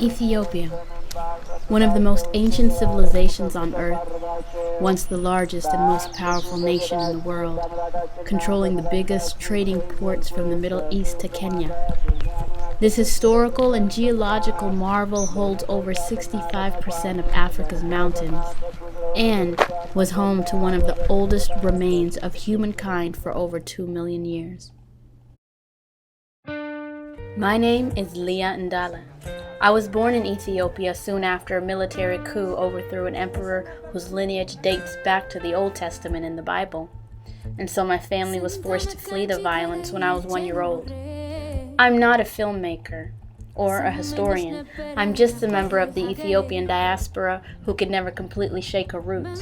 Ethiopia, one of the most ancient civilizations on Earth, once the largest and most powerful nation in the world, controlling the biggest trading ports from the Middle East to Kenya. This historical and geological marvel holds over 65% of Africa's mountains and was home to one of the oldest remains of humankind for over 2 million years. My name is Leah Ndala. I was born in Ethiopia soon after a military coup overthrew an emperor whose lineage dates back to the Old Testament in the Bible, and so my family was forced to flee the violence when I was 1 year old. I'm not a filmmaker or a historian. I'm just a member of the Ethiopian diaspora who could never completely shake her roots.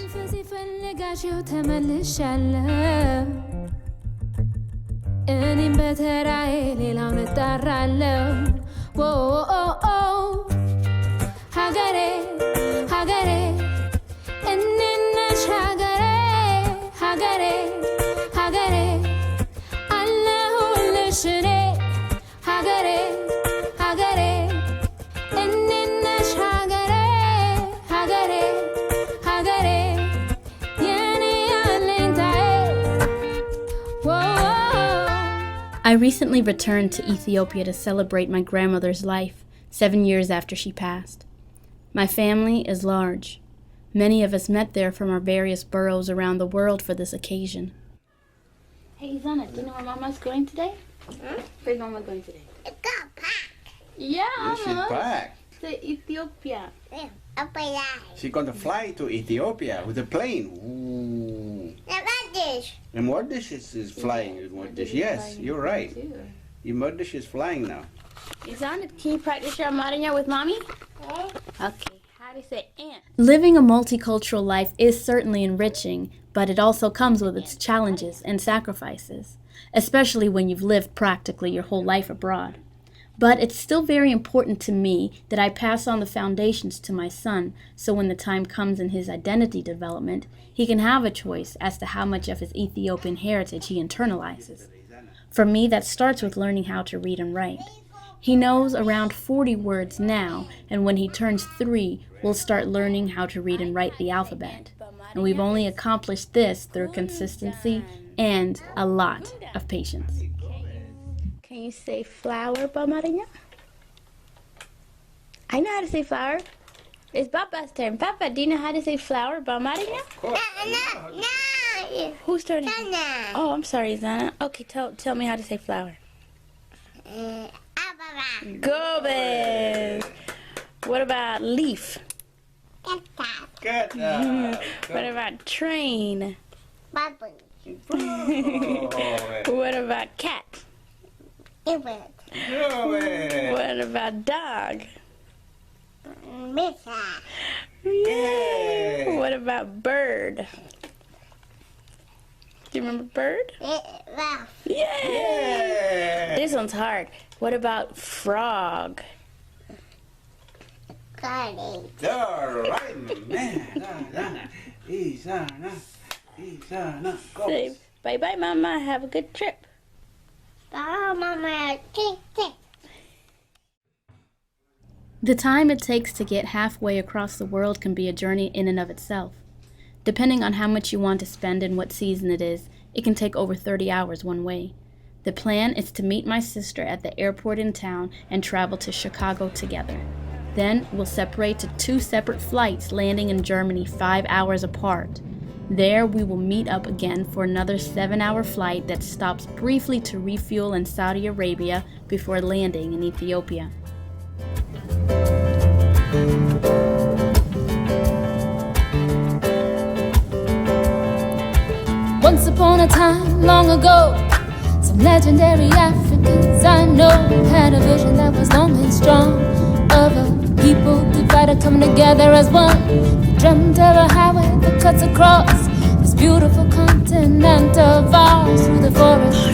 እኔም በተራዬ ሌላውን እጣራለሁ ሀገሬ ሀገሬ እንነሽ ሀገሬ ሀገሬ ሀገሬ አለሁልሽ እኔ ሀገሬ ሀገሬ እንነሽ ሀገሬ ሀገሬ ሀገሬ የኔ አለኝታዬ I recently returned to Ethiopia to celebrate my grandmother's life, 7 years after she passed. My family is large. Many of us met there from our various boroughs around the world for this occasion. Hey, Zana, do you know where Mama's going today? Where's Mama going today? It's got pack. Yeah, She's back. to Ethiopia. Yeah, up and down. She's going to fly to Ethiopia with a plane. Ooh. Now what this? And Mordish is flying. Mordish. Yes, you're right. Mordish is flying now. Zana, can you practice your Amarinya with Mommy? Okay. How do you say aunt? Living a multicultural life is certainly enriching, but it also comes with its challenges and sacrifices, especially when you've lived practically your whole life abroad. But it's still very important to me that I pass on the foundations to my son, so when the time comes in his identity development, he can have a choice as to how much of his Ethiopian heritage he internalizes. For me, that starts with learning how to read and write. He knows around 40 words now, and when he turns 3, we'll start learning how to read and write the alphabet. And we've only accomplished this through consistency and a lot of patience. Can you say flower, Bamarinya? I know how to say flower. It's Papa's turn. Papa, do you know how to say flower, Bamarinya? No. Whose turn? Zana. Oh, I'm sorry, Zana. Okay, tell me how to say flower. Ababa. Gomez. What about leaf? Good. What about train? Bubble. What about cat? Ibit. What about dog? Mesa. Yay! What about bird? Do you remember bird? Rough. Yay! This one's hard. What about frog? Garden. All right, man. Say bye-bye, Mama. Have a good trip. Bye, Mama. Tick. The time it takes to get halfway across the world can be a journey in and of itself. Depending on how much you want to spend and what season it is, it can take over 30 hours one way. The plan is to meet my sister at the airport in town and travel to Chicago together. Then we'll separate to 2 separate flights landing in Germany 5 hours apart. There we will meet up again for another 7-hour flight that stops briefly to refuel in Saudi Arabia before landing in Ethiopia. Once upon a time, long ago, some legendary Africans I know had a vision that was long and strong of a people divided coming together as one. They dreamt of a highway that cuts across this beautiful continent of ours, through the forest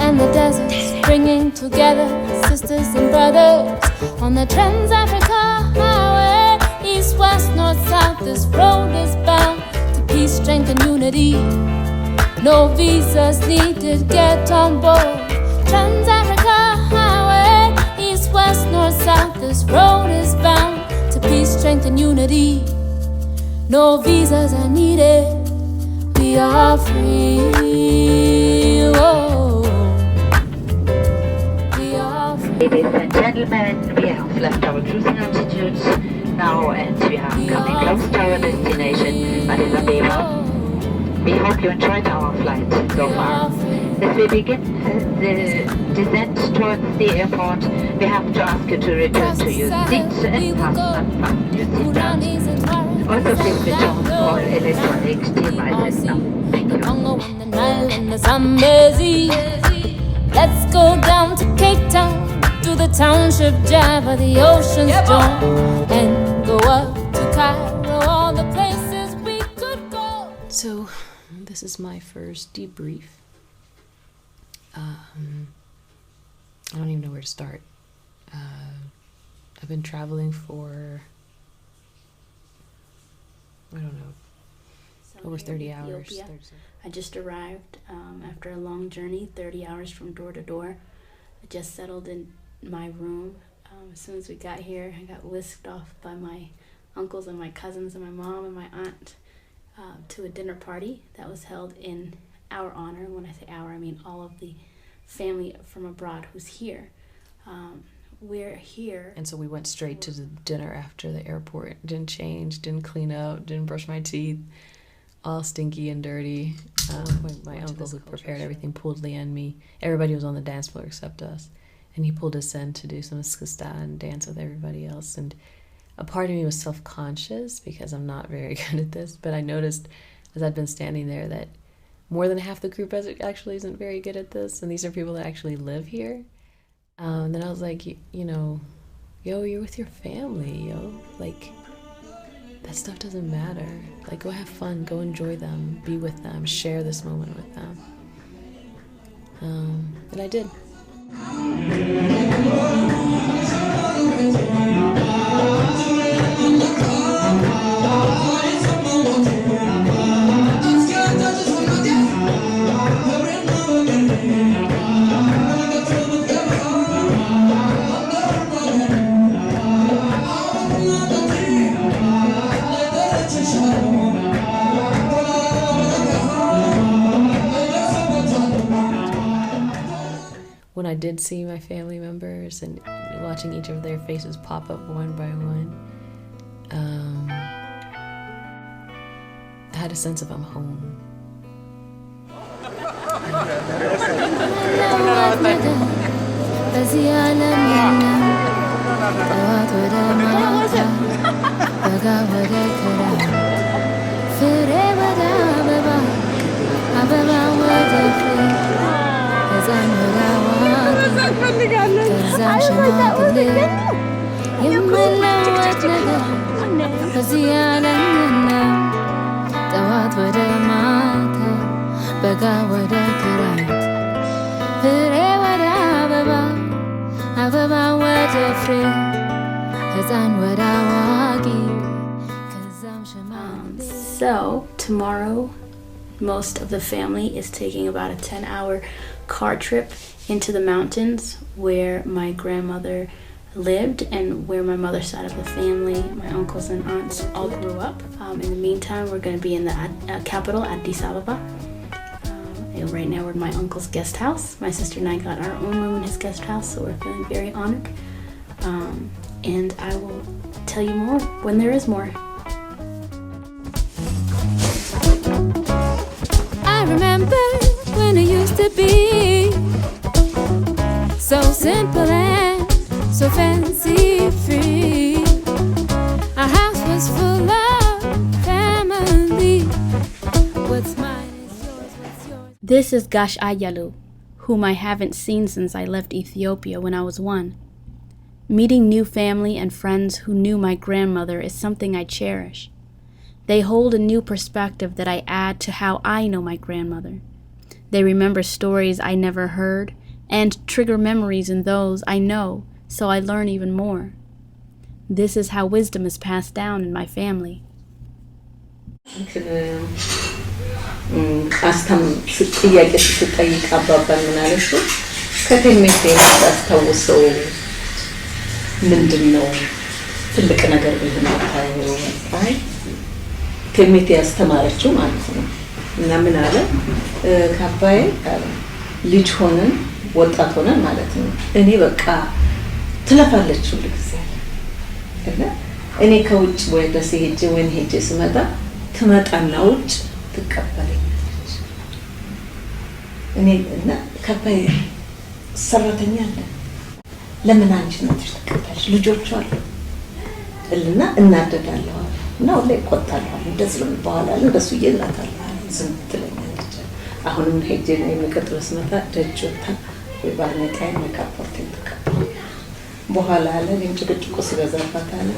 and the deserts, bringing together sisters and brothers on the Trans-Africa Highway. East, west, north, south, this road is bound to peace, strength, and unity. No visas needed, get on board. Trans-Africa Highway, east, west, west nor south, this road is bound to peace, strength, and unity. No visas are needed, we are free. Oh, we are free. Ladies and gentlemen, we have left our cruising altitude now and we are coming close to our destination, Addis Ababa. We hope you enjoyed our flight so far. As we begin the descent towards the airport, we have to ask you to return to your seats and fasten your seatbelts. Also, please switch off all electronic devices now. Thank The you. Congo and the Nile and the Zambezi. Let's go down to Cape Town, to the township drive of the ocean's dome, and go up to Cairo, all the places we could go. So, this is my first debrief. I don't even know where to start. I've been traveling for, I don't know, over 30 hours. Ethiopia. I just arrived after a long journey, 30 hours from door to door. I just settled in my room. As soon as we got here, I got whisked off by my uncles and my cousins and my mom and my aunt to a dinner party that was held in our honor. And when I say our, I mean all of the family from abroad who's here. We're here. And so we went straight to the dinner after the airport. Didn't change, didn't clean up, didn't brush my teeth. All stinky and dirty. My uncle who prepared everything pulled Leah and me. Everybody was on the dance floor except us. And he pulled us in to do some skista and dance with everybody else. And a part of me was self-conscious because I'm not very good at this. But I noticed as I'd been standing there that more than half the group actually isn't very good at this. And these are people that actually live here. And then I was like, you know, yo, you're with your family, yo. Like, that stuff doesn't matter. Like, go have fun, go enjoy them, be with them, share this moment with them. And I did. When I did see my family members and watching each of their faces pop up one by one, I had a sense of I'm home. So tomorrow, most of the family is taking about a 10-hour car trip into the mountains where my grandmother lived and where my mother's side of the family, my uncles and aunts, all grew up. In the meantime, we're going to be in the capital, Addis Ababa. And right now we're in my uncle's guest house. My sister and I got our own room in his guest house, so we're feeling very honored. And I will tell you more when there is more. I remember when it used to be so simple and so fancy free. Our house was full of family. What's mine is yours, what's yours. This is Gash Ayalu, whom I haven't seen since I left Ethiopia when I was 1. Meeting new family and friends who knew my grandmother is something I cherish. They hold a new perspective that I add to how I know my grandmother. They remember stories I never heard and trigger memories in those I know, so I learn even more. This is how wisdom is passed down in my family. ጥያቄ ስትጠይቅ አባባል ምን አለችው? ከቴሜቴ አስታውሰው ምንድን ነው ትልቅ ነገር ብለህ የምታየው? አይ ከሜቴ ያስተማረችው ማለት ነው። እና ምን አለ ካባዬ ልጅ ሆነን ወጣት ሆነን ማለት ነው እኔ በቃ ትለፋለች ሁሉ ጊዜ እና እኔ ከውጭ ወይ ደስ ሄጄ ወይ ሄጄ ስመጣ ትመጣና ውጭ ትቀበለኛለች። እኔ እና ካባዬ ሰራተኛ አለ ለምን አንቺ ነው ተቀበልሽ? ልጆች አሉ እና እናደዳለሁ እና ሁሌ እቆጣለሁ። እንደዚህ ነው በኋላ እንደሱ እየላታለሁ ዝም ትለኛለች። አሁንም ሄጄ ነው የሚቀጥለው ስመጣ ደጅ ወጣ ወይ ባርኔጣዬን መካፖርቴን ተቀበል በኋላ አለ ጭቅጭቁ ሲበዛባት አለ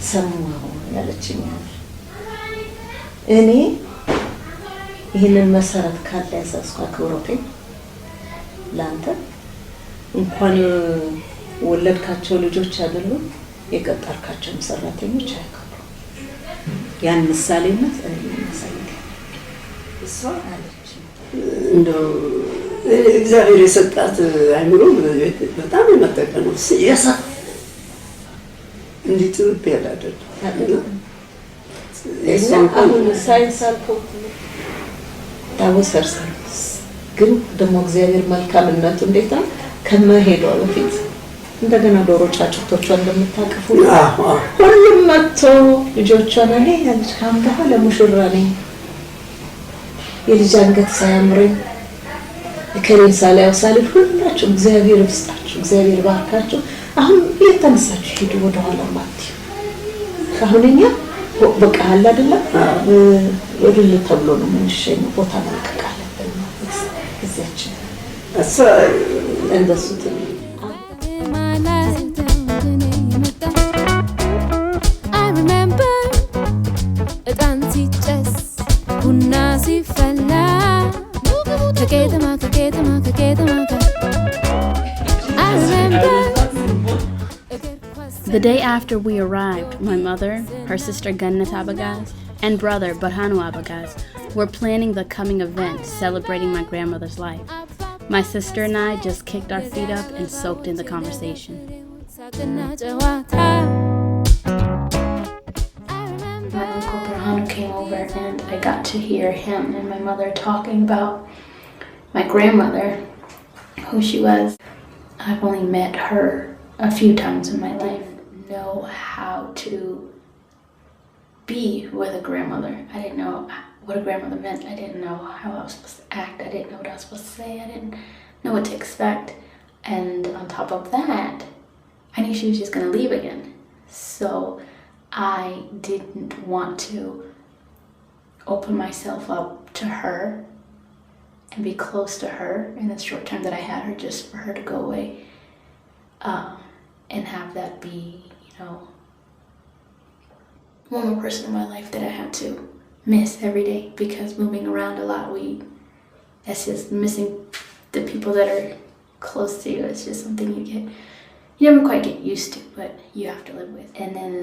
ሰማሁ ያለችኝ። እኔ ይህንን መሰረት ካለ ያሳስኳ ክብሮቴ ላንተ እንኳን ወለድካቸው ልጆች አይደሉም የቀጠርካቸው ሰራተኞች አይከብሩ። ያን ምሳሌነት እንመሳለን እሷ አለች። እንደው እግዚአብሔር የሰጣት አይምሮ በጣም የመጠቀ ነው። የሰፋ እንዲህ ጥብብ ያላደል አሁን ሳይንስ አልከው ታወሰርሰን ግን ደግሞ እግዚአብሔር መልካምነቱ እንዴት ነው ከመሄዷ በፊት እንደገና ዶሮ ጫጩቶቿን እንደምታቀፉ ሁሉም መጥቶ ልጆቿን እኔ ያለች ካም በኋላ ሙሽራ ነኝ የልጅ አንገት ሳያምረኝ ከሬን ሳላየው ሳልል ሁላችሁ እግዚአብሔር ይስጣችሁ፣ እግዚአብሔር ባርካችሁ። አሁን የተነሳችሁ ሂዱ ወደ ኋላ ማለት አሁን እኛ በቃ አለ አይደለም ወድል ተብሎ ነው የምንሸኘው። ቦታ መልቀቅ አለብን ማለት እዚያችን እሷ እንደሱ The day after we arrived, my mother, her sister Gannat Abagaz, and brother Barhanu Abagaz were planning the coming event celebrating my grandmother's life. My sister and I just kicked our feet up and soaked in the conversation. My uncle Barhanu came over and I got to hear him and my mother talking about my grandmother, who she was. I've only met her a few times in my life. Know how to be with a grandmother. I didn't know what a grandmother meant. I didn't know how I was supposed to act. I didn't know what I was supposed to say. I didn't know what to expect. And on top of that, I knew she was just going to leave again. So I didn't want to open myself up to her and be close to her in the short time that I had her, just for her to go away. And have that be, you know, one more person in my life that I have to miss every day, because moving around a lot, that's just missing the people that are close to you. It's just something you never quite get used to, but you have to live with. And then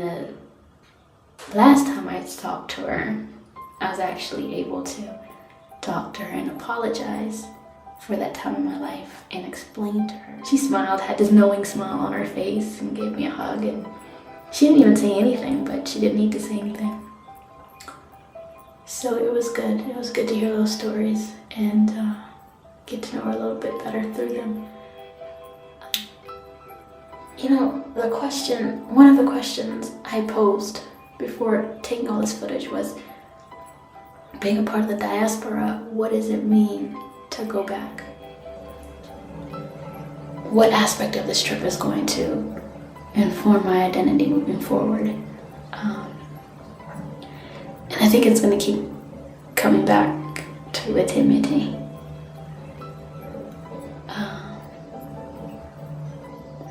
the last time I talked to her, I was actually able to talk to her and apologize for that time in my life and explain to her. She smiled, had this knowing smile on her face, and gave me a hug. And she didn't even say anything, but she didn't need to say anything. So it was good. It was good to hear those stories and get to know her a little bit better through them. You know, one of the questions I posed before taking all this footage was, being a part of the diaspora, what does it mean to go back? What aspect of this trip is going to inform my identity moving forward? And I think it's going to keep coming back to Mete.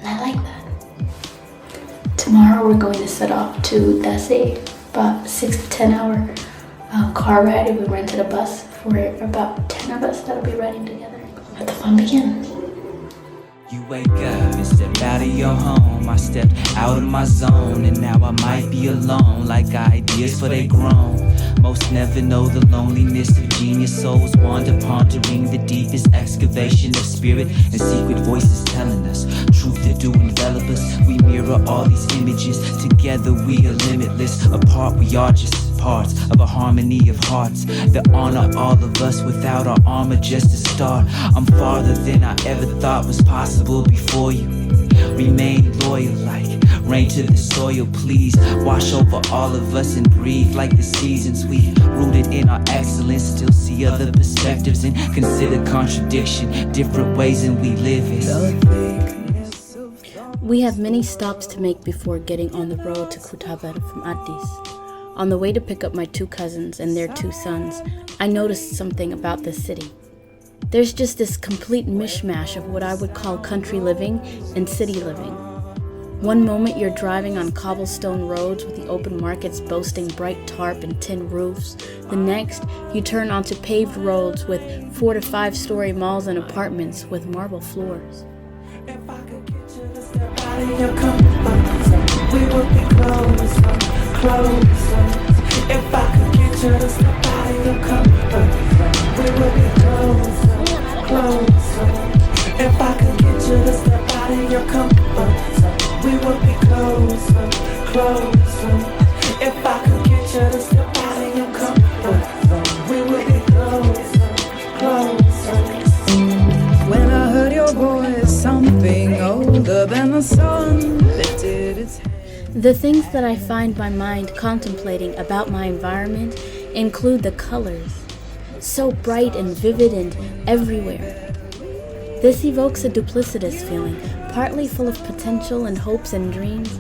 I like that. Tomorrow we're going to set off to Dase, about 6 to 10 hour car ride. We rented a bus for about 10 of us that'll be riding together. Let the fun begin. You wake up and step out of your home. I stepped out out of my zone, and now I might be alone, like ideas for they grown. Most never know the loneliness of genius souls wander, pondering the deepest excavation of spirit, and secret voices telling us truth that do envelop us. We mirror all these images, together we are limitless. Apart we are just parts of a harmony of hearts that honor all of us without our armor just to start. I'm farther than I ever thought was possible before you. Remain loyal like rain to the soil, please. Wash over all of us and breathe like the seasons. We rooted in our excellence, still see other perspectives and consider contradiction, different ways than we live in. We have many stops to make before getting on the road to Kutabar from Addis. On the way to pick up my 2 cousins and their 2 sons, I noticed something about this city. There's just this complete mishmash of what I would call country living and city living. One moment you're driving on cobblestone roads with the open markets boasting bright tarp and tin roofs. The next, you turn onto paved roads with 4 to 5 story malls and apartments with marble floors. We would be closer, closer. If I could get you to step out of your comfort zone, we would be closer, closer. If I could get you to step out of your comfort zone, we would be closer, closer. If I could get you to step out of your comfort zone, we would be closer, closer. When I heard your voice, something older than the sun lifted its head. The things that I find my mind contemplating about my environment include the colors, so bright and vivid and everywhere. This evokes a duplicitous feeling, partly full of potential and hopes and dreams,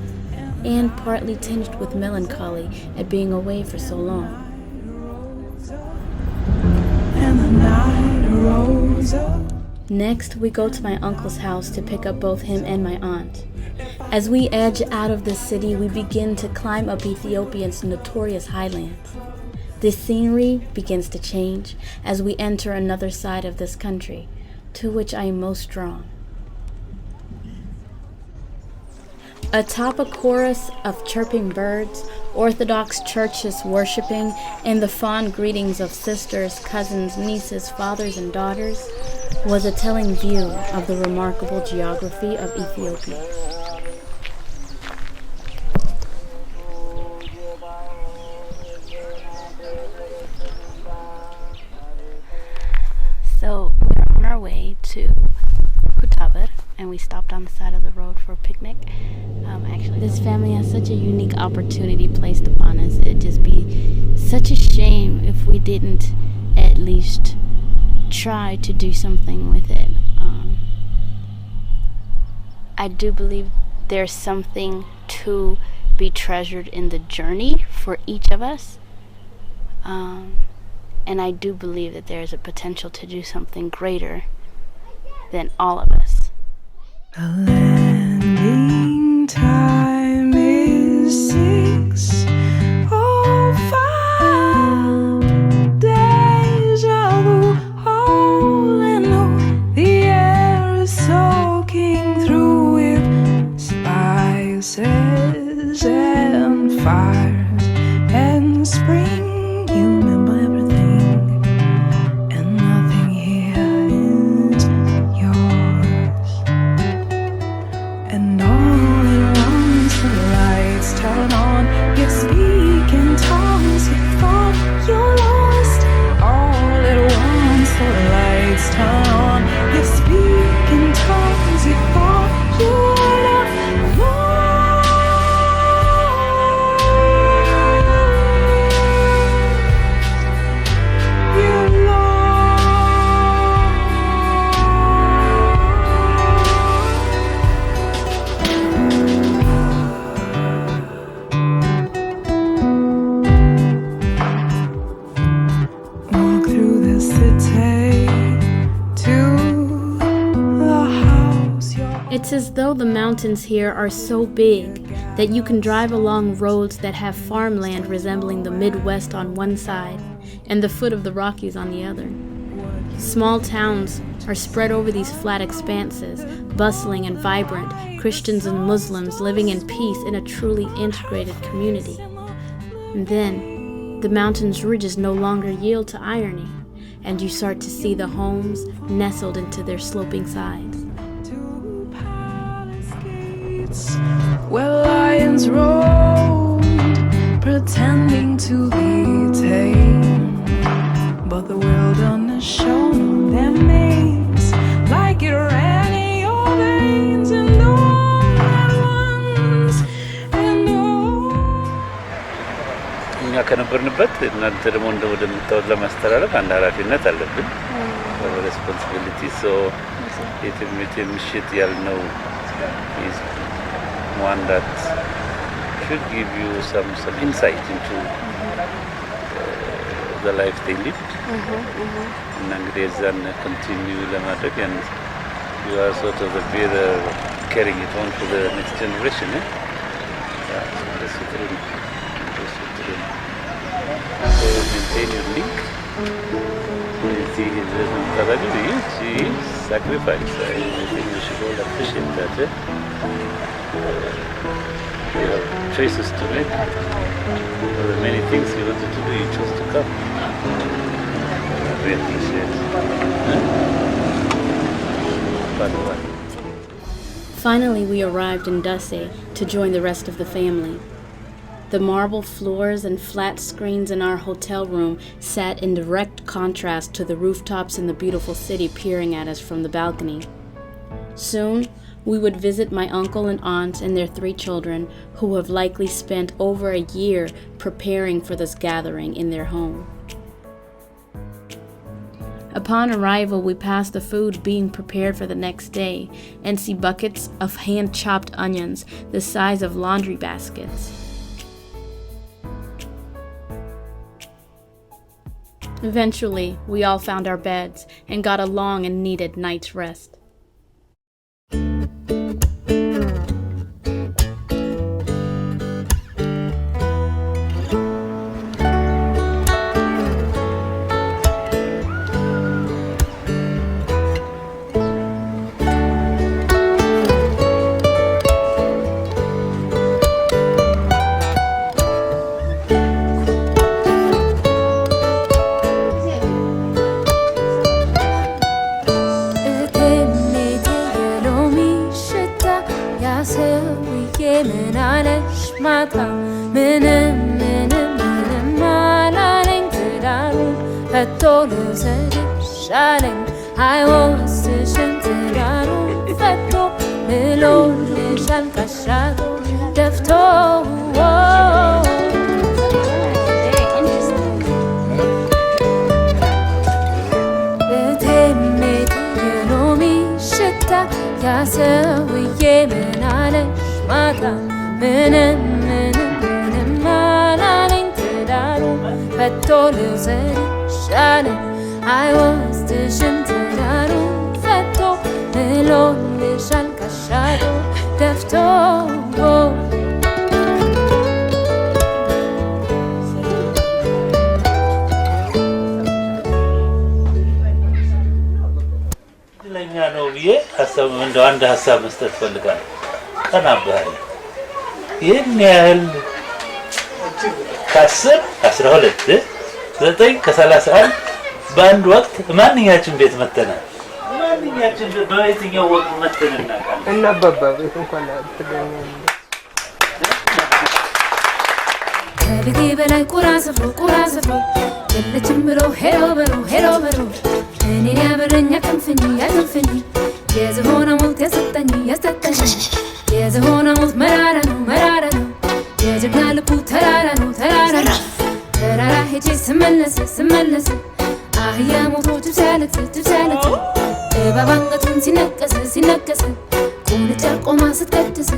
and partly tinged with melancholy at being away for so long. And the night rose up. Next, we go to my uncle's house to pick up both him and my aunt. As we edge out of the city, we begin to climb up Ethiopia's notorious highlands. The scenery begins to change as we enter another side of this country, to which I am most drawn. Atop a chorus of chirping birds, Orthodox churches worshiping, and the fond greetings of sisters, cousins, nieces, fathers, and daughters, was a telling view of the remarkable geography of Ethiopia. So we're on our way to Kutabar, and we stopped on the side of the road for a picnic. Actually, this family has such a unique opportunity placed upon us. It'd just be such a shame if we didn't at least try to do something with it. I do believe there's something to be treasured in the journey for each of us. And I do believe that there is a potential to do something greater than all of us. The landing time is 6:05. Deja vu, all and no, the air is soaking through with spices and fires and spring. You remember everything, and nothing here is yours. And all at once the lights turn on. You speak in tongues you thought you lost. All at once the lights turn on. You speak in tongues you thought you lost. It's as though the mountains here are so big that you can drive along roads that have farmland resembling the Midwest on one side and the foot of the Rockies on the other. Small towns are spread over these flat expanses, bustling and vibrant, Christians and Muslims living in peace in a truly integrated community. And then, the mountain's ridges no longer yield to irony, and you start to see the homes nestled into their sloping sides. Where lions roamed, pretending to be tame, but the wilderness shone on their manes like it ran in your veins and all at once and all. እኛ ከነበርንበት እናንተ ደግሞ ወደምታወት ለማስተላለፍ አንድ ኃላፊነት አለብን። ሬስፖንሲቢሊቲ ሶ የትም ምሽት ያልነው is one that should give you some insight into the life they lived. And እንግዲህ እዛን continue ለማድረግ and you are sort of the bearer carrying it on to the next generation. So maintain your link. See his sacrifice. I think we should all appreciate that. You have choices to make. For the many things you wanted to do, you chose to come. We appreciate it. Finally, we arrived in Dase to join the rest of the family. The marble floors and flat screens in our hotel room sat in direct contrast to the rooftops in the beautiful city peering at us from the balcony. Soon, we would visit my uncle and aunt and their 3 children, who have likely spent over a year preparing for this gathering in their home. Upon arrival, we pass the food being prepared for the next day and see buckets of hand-chopped onions the size of laundry baskets. Eventually, we all found our beds and got a long and needed night's rest. I was sentiraron fetto melone shalkashado defto. ያሰውዬ ምን አለሽ ማታ ምንም አላለኝ ትዳሩ ፈቶ ልውሰድሽ አለኝ አይወስድሽም ትዳሩ ፈቶ ምሎልሻል ካሻዶ ደፍቶ ለኛ ነው ብዬ ሀሳብ እንደው አንድ ሀሳብ መስጠት ፈልጋለሁ። ቀናብሃል ይህን ያህል ከ10 12 9 ከ31 በአንድ ወቅት ማንኛችን ቤት መተናል። ማንኛችን በየትኛው ወቅት መተን እናውቃለን? እና አባባ ቤት እንኳን አትገኛም። ከቤቴ በላይ ቁራ ሰፍሮ የለችም ብሎ ሄሎ በሎ እኔን ያበረኛ ክንፍኝ የዝሆነ ሞት ያሰጠኝ የዝሆነ ሞት መራራ ነው የጀግና ልቡ ተራራ ነው ተራራ ሄጄ ስመለስ አህያ ሞቶ ጅብ ሲያለቅስ እባብ አንገቱን ሲነቀስ ቁንጫ ቆማ ስትቀድስ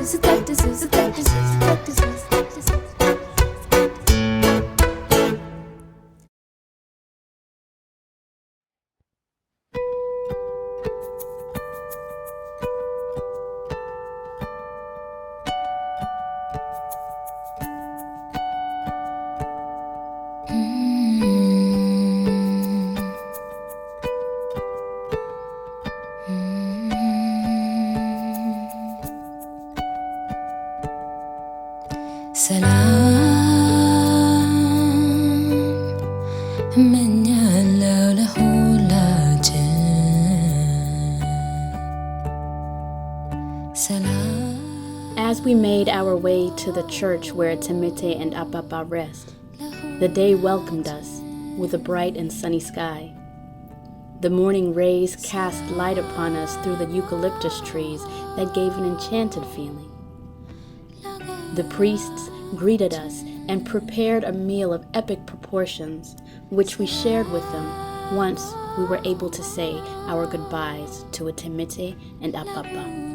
As we made our way to the church where Mete and Apapa rest, the day welcomed us with a bright and sunny sky. The morning rays cast light upon us through the eucalyptus trees that gave an enchanted feeling. The priests greeted us and prepared a meal of epic proportions, which we shared with them once we were able to say our goodbyes to Mete and Apapa.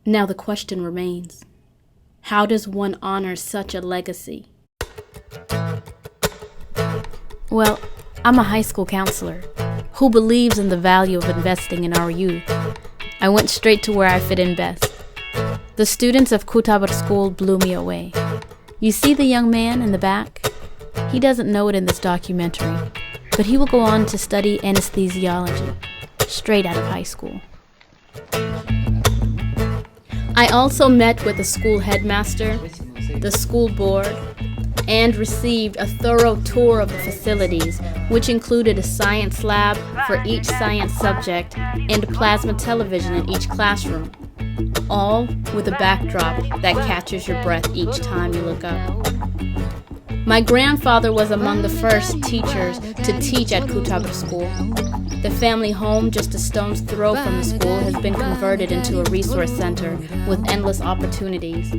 Now the question remains, how does one honor such a legacy? Well, I'm a high school counselor who believes in the value of investing in our youth. I went straight to where I fit in best. The students of Kutabar School blew me away. You see the young man in the back? He doesn't know it in this documentary, but he will go on to study anesthesiology, straight out of high school. I also met with the school headmaster, the school board, and received a thorough tour of the facilities, which included a science lab for each science subject and plasma television in each classroom, all with a backdrop that catches your breath each time you look up. My grandfather was among the first teachers to teach at Kutabar School. The family home, just a stone's throw from the school, has been converted into a resource center with endless opportunities.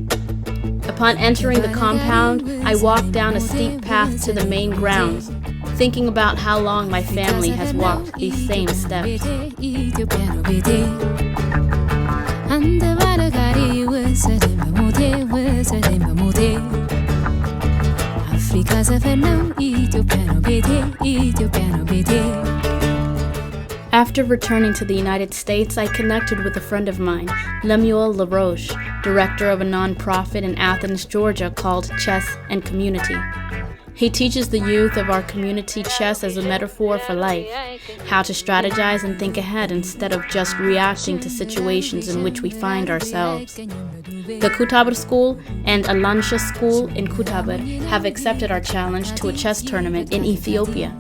Upon entering the compound, I walked down a steep path to the main grounds, thinking about how long my family has walked these same steps. After returning to the United States, I connected with a friend of mine, Lemuel LaRoche, director of a nonprofit in Athens, Georgia called Chess and Community. He teaches the youth of our community chess as a metaphor for life, how to strategize and think ahead instead of just reacting to situations in which we find ourselves. The Kutabar School and Alansha School in Kutabar have accepted our challenge to a chess tournament in Ethiopia.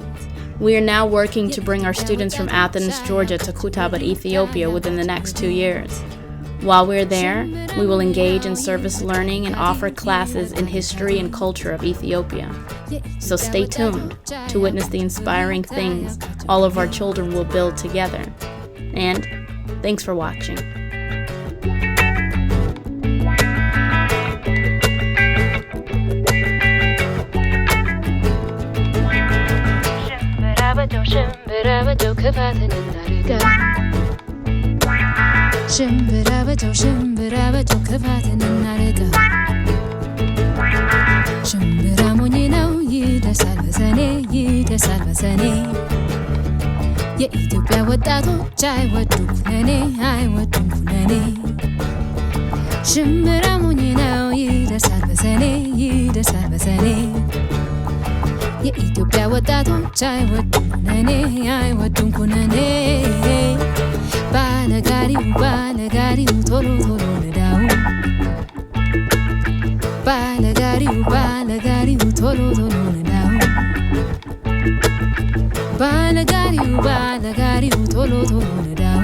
We are now working to bring our students from Athens, Georgia to Kutabar, Ethiopia within the next 2 years. While we're there, we will engage in service learning and offer classes in history and culture of Ethiopia. So stay tuned to witness the inspiring things all of our children will build together. And thanks for watching. ሽምብራ በጀው ክፋትን እናርቀው ሽምብራ ሞኝ ነው ይደርሳል በሰኔ የኢትዮጵያ ወጣቶች አይወዱም ኩነኔ ሽምብራ ሞኝ ነው ይደርሳል በሰኔ የኢትዮጵያ ወጣቶች አይወዱም ኩነኔ ባለጋሪው ቶሎ ንዳው ባለጋሪው ቶሎ ንዳው ባለጋሪው ቶሎ ንዳው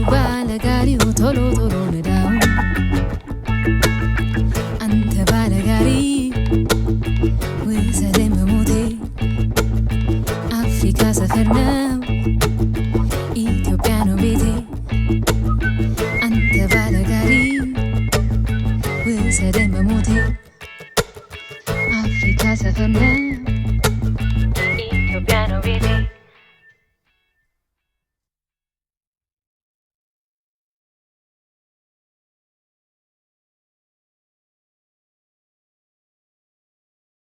ባለጋሪው ቶሎ ንዳው አንተ ባለጋሪ ውሰደኝ በሞቴ አፍሪካ ሰፈር ነው ኢትዮጵያ ነው ቤቴ አንተ ባለጋሪ ውሰደኝ በሞቴ አፍሪካ ሰፈር ነው